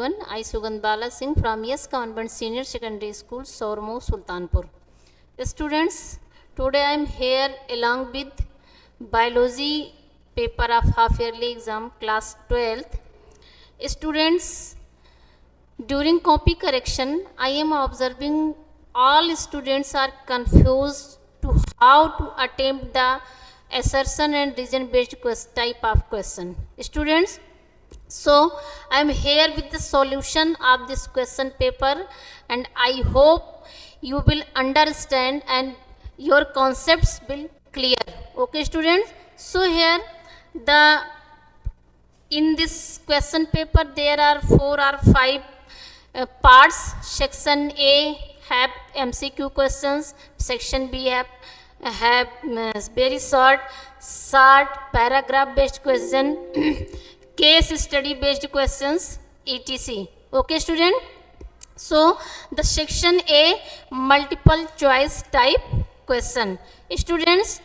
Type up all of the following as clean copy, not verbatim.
everyone. I Sugandh Bala Singh from Yes Convent Senior Secondary School, Sormo, Sultanpur. Students, today I am here along with biology paper of half yearly exam class 12th. Students, during copy correction, I am observing all students are confused to how to attempt the assertion and reason based type of question. Students, so I am here with the solution of this question paper, and I hope you will understand and your concepts will clear. Okay, students. So here the in this question paper there are 4 or 5 parts. Section A have MCQ questions. Section B have very short paragraph based question. Case study based questions, etc. Okay, student. So the section A multiple choice type question. Students,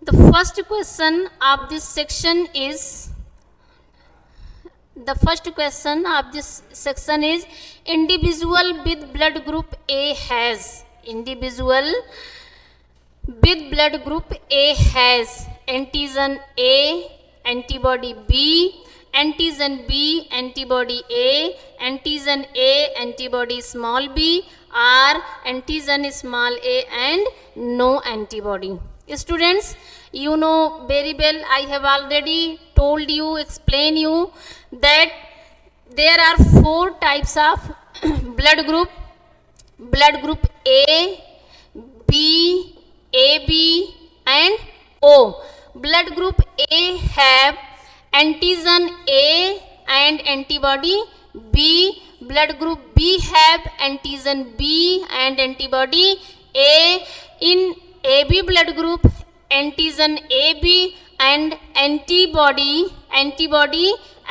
the first question of this section is individual with blood group A has antigen A, antibody B, antigen B, antibody A, antigen A, antibody small b, or antigen small a and no antibody. Students, you know very well, I have already told you, explained you that there are 4 types of blood group A, B, AB and O. Blood group A have antigen A and antibody B. Blood group B have antigen B and antibody A. In AB blood group, antigen AB and antibody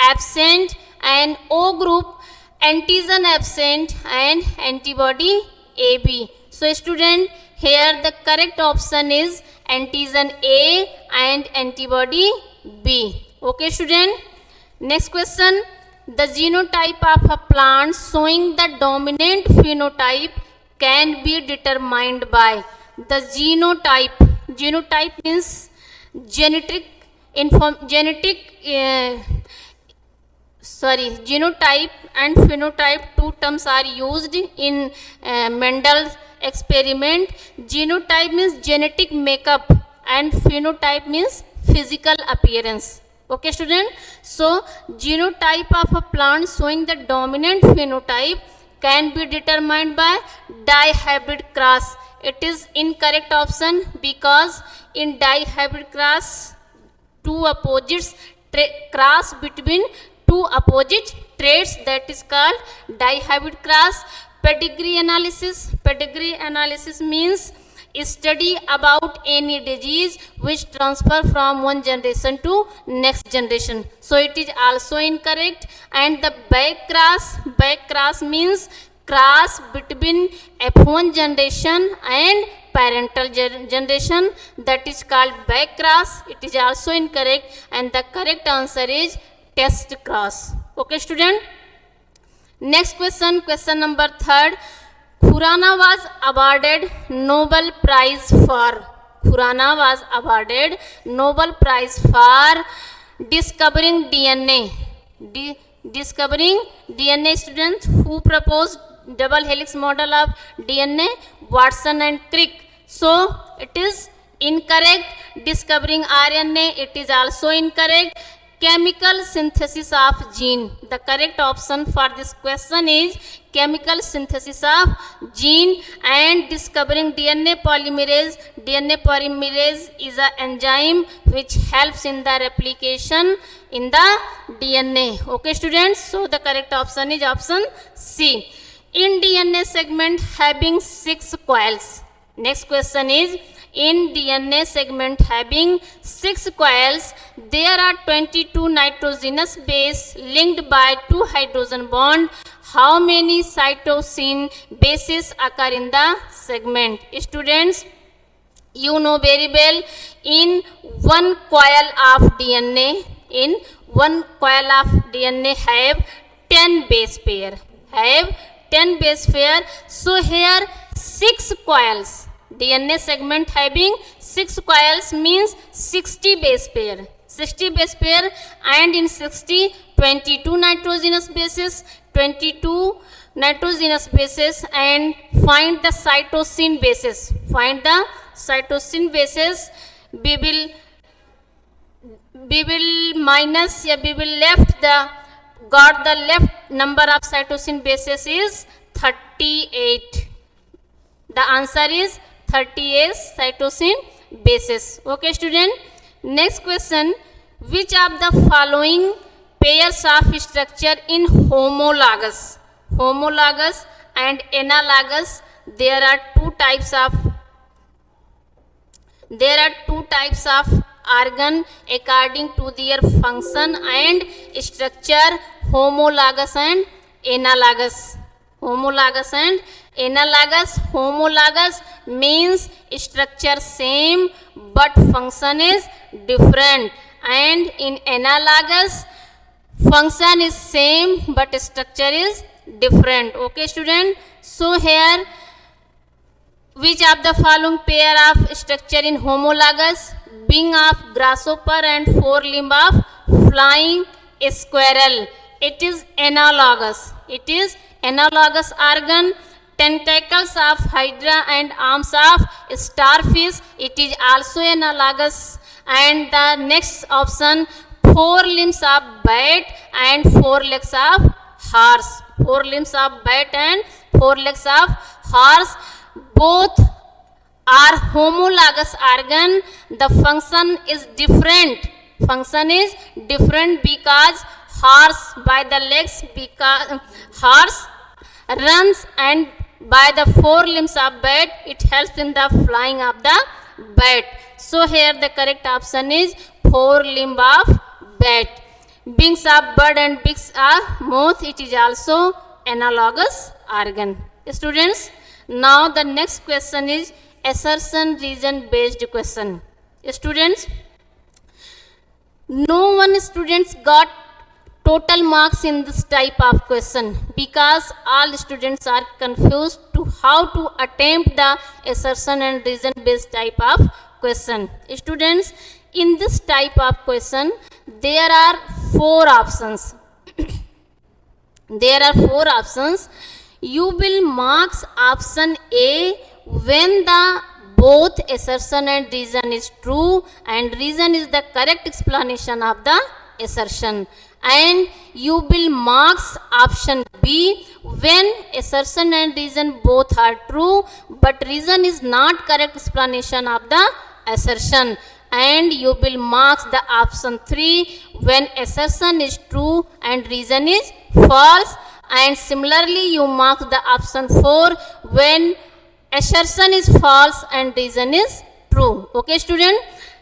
absent, and O group antigen absent and antibody AB. So student, here the correct option is antigen A and antibody B. Okay, student. Next question. The genotype of a plant showing the dominant phenotype can be determined by the genotype means genotype and phenotype, 2 terms are used in Mendel's experiment. Genotype means genetic makeup and phenotype means physical appearance. Okay, student. So genotype of a plant showing the dominant phenotype can be determined by dihybrid cross. It is incorrect option, because in dihybrid cross cross between 2 opposite traits, that is called dihybrid cross. Pedigree analysis means study about any disease which transfer from one generation to next generation. So it is also incorrect. And the back cross means cross between F1 generation and parental generation, that is called back cross. It is also incorrect, and the correct answer is test cross. Okay, student. Next question number 3. Khurana was awarded Nobel Prize for discovering DNA. Discovering DNA, students. Who proposed double helix model of DNA? Watson and Crick. So it is incorrect. Discovering RNA, it is also incorrect. Chemical synthesis of gene. The correct option for this question is chemical synthesis of gene. And discovering DNA polymerase. DNA polymerase is an enzyme which helps in the replication in the DNA. Okay, students. So the correct option is option C. In DNA segment having 6 coils. Next question is, in DNA segment having 6 coils, there are 22 nitrogenous base linked by 2 hydrogen bond. How many cytosine bases occur in the segment? Students, you know very well, in one coil of DNA have 10 base pair. Have 10 base pair. So here 6 coils. DNA segment having 6 coils means 60 base pair. 60 base pair, and in 60 22 nitrogenous bases, 22 nitrogenous bases, and find the cytosine bases. Find the cytosine bases. We will minus, yeah, we will left the got the left number of cytosine bases is 38. The answer is 38 cytosine bases. Okay, student. Next question. Which of the following pairs of structure in homologous? Homologous and analogous. There are two types of organ according to their function and structure. Homologous and analogous. Homologous and analogous. Homologous means structure same but function is different, and in analogous function is same but structure is different. Okay, student. So here, which of the following pair of structure in homologous? Wing of grasshopper and forelimb of flying squirrel. It is analogous. It is analogous organ. Tentacles of hydra and arms of starfish. It is also analogous. And the next option, four limbs of bat and four legs of horse. Four limbs of bat and four legs of horse. Both are homologous organ. The function is different. Function is different because horse by the legs, because horse runs, and by the four limbs of bat it helps in the flying of the bat. So here the correct option is four limb of bat. Wings of bird and beaks of moth. It is also analogous organ. Students, now the next question is assertion reason based question. Students, no one students got total marks in this type of question because all students are confused to how to attempt the assertion and reason based type of question. Students, in this type of question there are four options. There are four options. You will marks option A when the both assertion and reason is true and reason is the correct explanation of the assertion, and you will marks option B when assertion and reason both are true but reason is not correct explanation of the assertion, and you will marks the option 3 when assertion is true and reason is false, and similarly you mark the option 4 when assertion is false and reason is true. Okay student,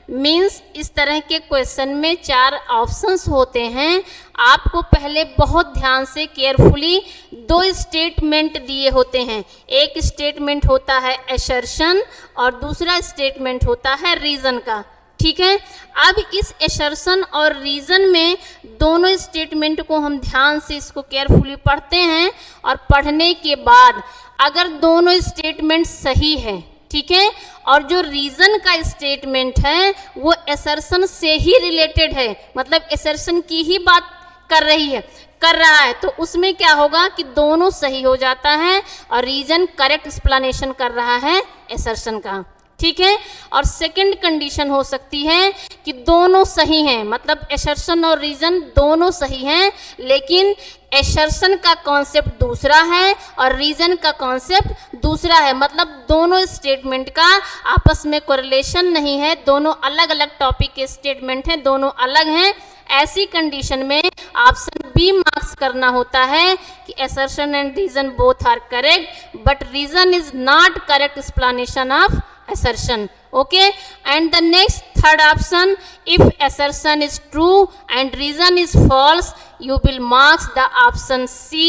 means इस तरह के question में चार options होते हैं. आपको पहले बहुत ध्यान से केयरफुली दो स्टेटमेंट दिए होते हैं. एक स्टेटमेंट होता है असर्शन और दूसरा स्टेटमेंट होता है रीज़न का. ठीक है, अब इस असर्शन और रीज़न में दोनों स्टेटमेंट को हम ध्यान से इसको केयरफुली पढ़ते हैं और पढ़ने के बाद अगर दोनों स्टेटमेंट सही है, ठीक है, और जो रीज़न का स्टेटमेंट है वो असर्शन से ही रिलेटेड है, मतलब असर्शन की ही बात कर रहा है, तो उसमें क्या होगा कि दोनों सही हो जाता है और रीज़न करेक्ट एक्सप्लेनेशन कर रहा है असर्शन का. ठीक है, और सेकंड कंडीशन हो सकती है कि दोनों सही हैं, मतलब असर्शन और रीज़न दोनों सही हैं लेकिन असर्शन का कॉन्सेप्ट दूसरा है और रीज़न का कॉन्सेप्ट दूसरा है, मतलब दोनों स्टेटमेंट का आपस में कोरिलेशन नहीं है, दोनों अलग अलग टॉपिक के स्टेटमेंट हैं, दोनों अलग हैं. ऐसी कंडीशन में ऑप्शन बी मार्क्स करना होता है कि assertion and reason both are correct but reason is not correct explanation of assertion. Okay, and the next third option, if assertion is true and reason is false, you will mark the option C,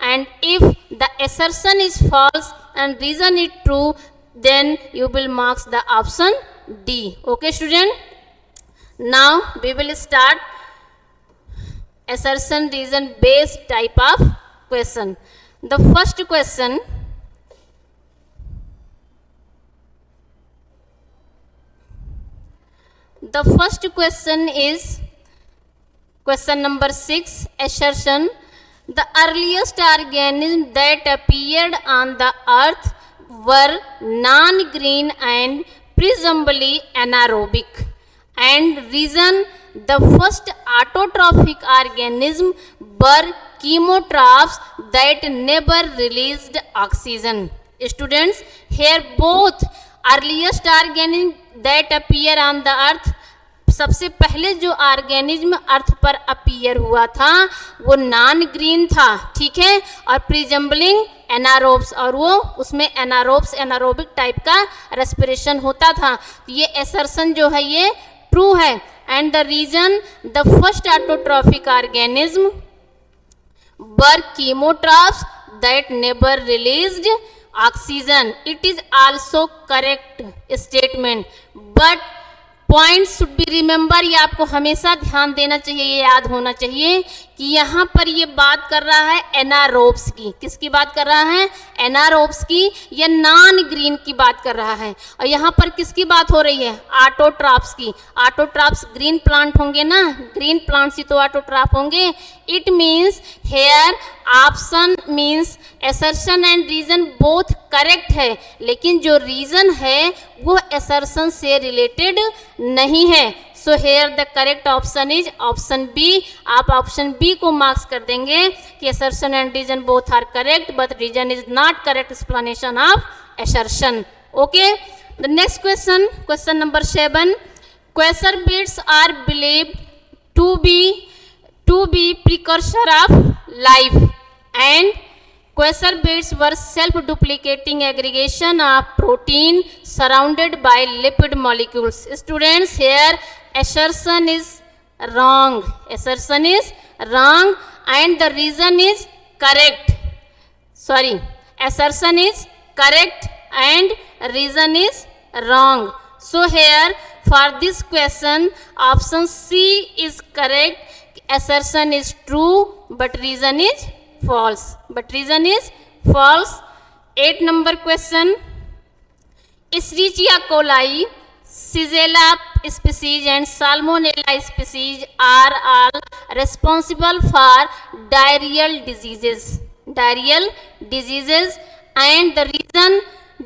and if the assertion is false and reason is true, then you will mark the option D. Okay student, now we will start assertion reason based type of question. The first question, is question number 6, assertion. The earliest organisms that appeared on the earth were non-green and presumably anaerobic. And reason, the first autotrophic organism were chemotrophs that never released oxygen. Students, here both earliest organism that appear on the earth, सबसे पहले जो organism अर्थ पर appear हुआ था वो non green था, ठीक है, और प्रिजम्बलिंग एनारोब्स, और वो उसमें एनारोब्स एनारोबिक टाइप का रेस्पिरेशन होता था. ये एसर्शन जो है ये ट्रू है. And the reason, the first autotrophic organism were chemotrophs that never released oxygen. It is also correct statement, but point should be remember. ये आपको हमेशा ध्यान देना चाहिए, ये याद होना चाहिए कि यहाँ पर ये बात कर रहा है एनारोब्स की. किसकी बात कर रहा है? एनारोब्स की. ये नॉन ग्रीन की बात कर रहा है. और यहाँ पर किसकी बात हो रही है? ऑटोट्रॉफ्स की. ऑटोट्रॉफ्स ग्रीन प्लांट होंगे ना, ग्रीन प्लांट्स ही तो ऑटोट्रॉफ होंगे. It means here option means assertion and reason both correct है, लेकिन जो रीजन है वो एसर्शन से रिलेटेड नहीं है. So here the correct option is option B. आप ऑप्शन बी को मार्क्स कर देंगे कि assertion and reason both are correct, but reason is not correct explanation of assertion. Okay, the next question, question number 7. Coacervates are believed to be precursor of life, and quasar beads were self-duplicating aggregation of protein surrounded by lipid molecules. Students, here assertion is wrong. Assertion is wrong, and the reason is correct. Sorry, assertion is correct and reason is wrong. So here for this question option C is correct. Assertion is true but reason is false. But reason is false. 8 number question. Escherichia coli, Shigella species and Salmonella species are all responsible for diarrheal diseases. Diarrheal diseases, and the reason,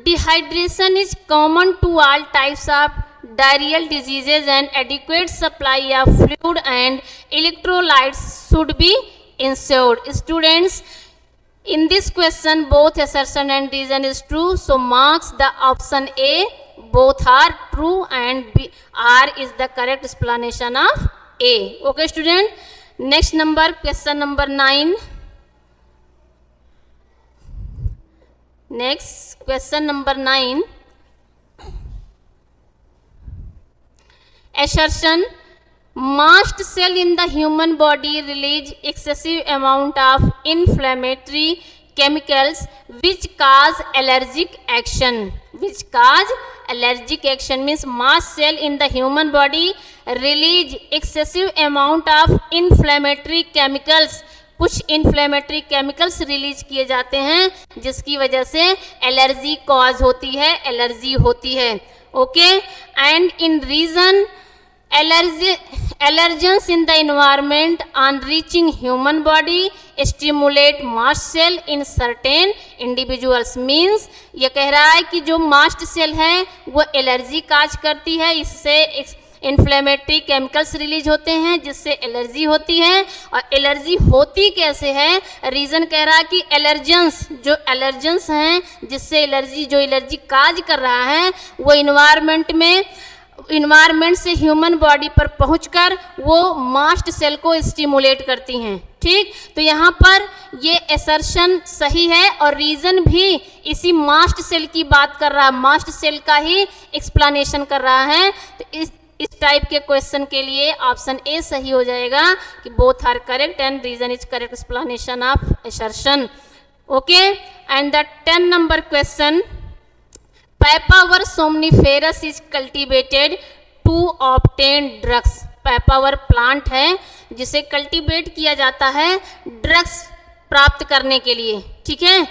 dehydration is common to all types of diarrheal diseases and adequate supply of fluid and electrolytes should be ensured. Students, in this question both assertion and reason is true, so marks the option A. Both are true and B, R is the correct explanation of A. Okay student, next number, question number 9. Next question number 9. Assertion, mast cell in the human body release excessive amount of inflammatory chemicals which cause allergic action. Which cause allergic action means mast cell in the human body release excessive amount of inflammatory chemicals. कुछ inflammatory chemicals release किए जाते हैं जिसकी वजह से allergy cause होती है, allergy होती है. Okay, and in reason, allergens in the environment on reaching human body stimulate mast cell in certain individuals. means ये कह रहा है कि जो मास्ट सेल है वो एलर्जी काज करती है, इससे इन्फ्लेमेटरी केमिकल्स रिलीज होते हैं जिससे एलर्जी होती है. और एलर्जी होती कैसे है? रीज़न कह रहा है कि एलर्जेंस हैं जिससे एलर्जी, जो एलर्जी काज कर रहा है वो इन्वायरमेंट से ह्यूमन बॉडी पर पहुंचकर वो मास्ट सेल को स्टिमुलेट करती हैं. ठीक, तो यहाँ पर ये असर्शन सही है और रीज़न भी इसी मास्ट सेल की बात कर रहा है, मास्ट सेल का ही एक्सप्लेनेशन कर रहा है. तो इस टाइप के क्वेश्चन के लिए ऑप्शन ए सही हो जाएगा कि both are correct and reason is correct explanation of assertion. Okay, and the 10 number question. Papaver somniferous is cultivated to obtain drugs. Power plant है जिसे कल्टीवेट किया जाता है ड्रग्स प्राप्त करने के लिए, ठीक है।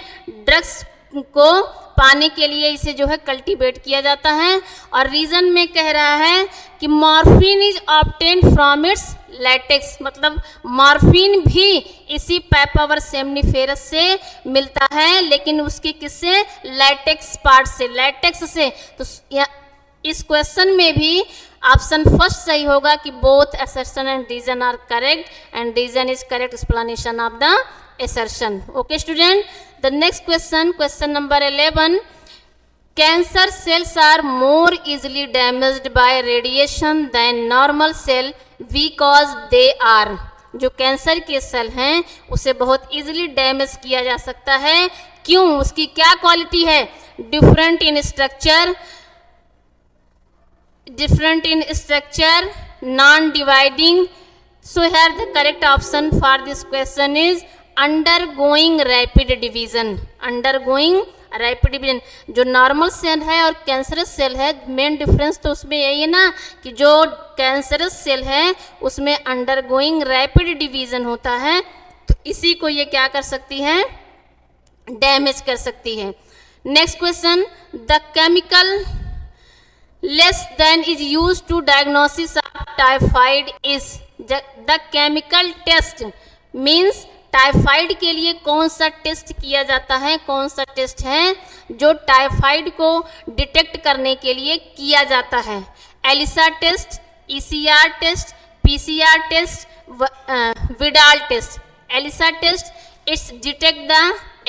ड्रग्स को पाने के लिए इसे जो है कल्टीवेट किया जाता है। और रीजन में कह रहा है कि morphine is obtain from its latex, मतलब मॉर्फिन भी इसी पापावर सेमनीफेरस से मिलता है, लेकिन उसके किससे, लैटेक्स पार्ट से, लैटेक्स से। तो इस क्वेश्चन में भी ऑप्शन फर्स्ट सही होगा कि both assertion and reason are correct, and reason is correct explanation of the assertion. Okay student, the next question, question number 11, cancer cells are more easily damaged by radiation than normal cell because they are, जो cancer के cell हैं उसे बहुत easily damage किया जा सकता है, क्यों, उसकी क्या क्वालिटी है, different in structure, non dividing. So here the correct option for this question is undergoing rapid division. Undergoing rapid division. जो नॉर्मल सेल है और कैंसरस सेल है, मेन डिफरेंस तो उसमें यही है ना कि जो कैंसरस सेल है उसमें अंडरगोइंग रैपिड डिवीजन होता है, तो इसी को ये क्या कर सकती है, डैमेज कर सकती है. Next question, the chemical less than is use to diagnosis of typhoid is. The chemical test means typhoid के लिए कौन सा टेस्ट किया जाता है, कौन सा टेस्ट है जो टाइफाइड को डिटेक्ट करने के लिए किया जाता है. ELISA test, ECR test, PCR test, Widal test. ELISA test it's detect the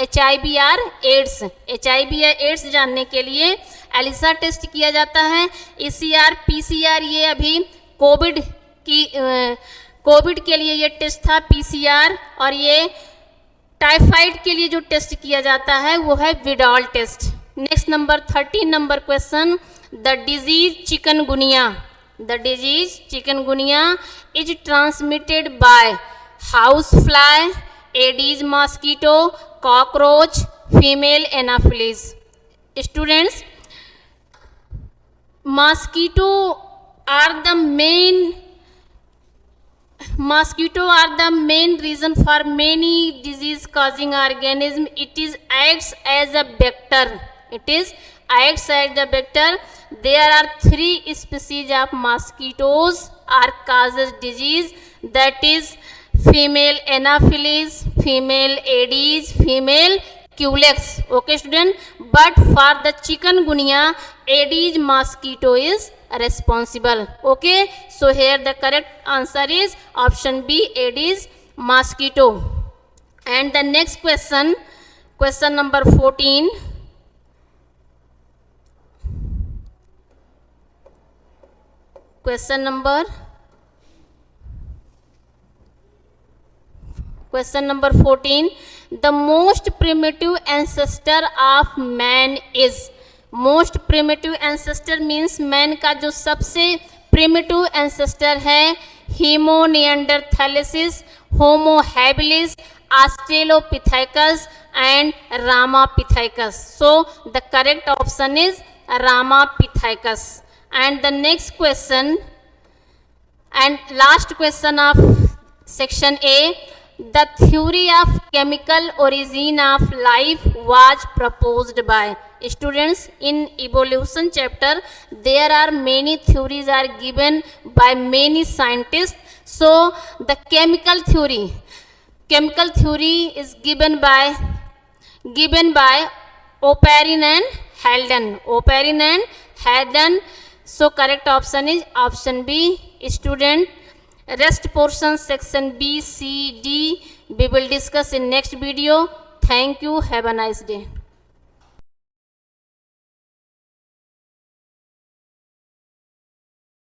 HIV और एड्स. HIV या एड्स जानने के लिए एलिसा टेस्ट किया जाता है. ECR, PCR ये अभी कोविड के लिए ये टेस्ट था PCR, और ये टाइफाइड के लिए जो टेस्ट किया जाता है वो है Widal test. Next number 13 number question, the disease chikungunya. The disease chikungunya is transmitted by house fly, Aedes mosquito, cockroach, female anopheles. Students, mosquito are the main reason for many disease causing organism. It acts as a vector. There are 3 species of mosquitoes are causes disease, that is female anopheles, female aedes, female culex. Okay student, but for the chikungunya, aedes mosquito is responsible. Okay, so here the correct answer is option B, aedes mosquito. And the next question, question number 14, question number 14, the most primitive ancestor of man is. Most primitive ancestor means man का जो सबसे primitive ancestor है, homo neanderthalensis, homo habilis, australopithecus and ramapithecus. So the correct option is ramapithecus. And the next question and last question of section A, the theory of chemical origin of life was proposed by. Students, in evolution chapter there are many theories are given by many scientists. So the chemical theory is given by Oparin and Halden. So correct option is option B. Student, rest portion section B, C, D we will discuss in next video. Thank you. Have a nice day.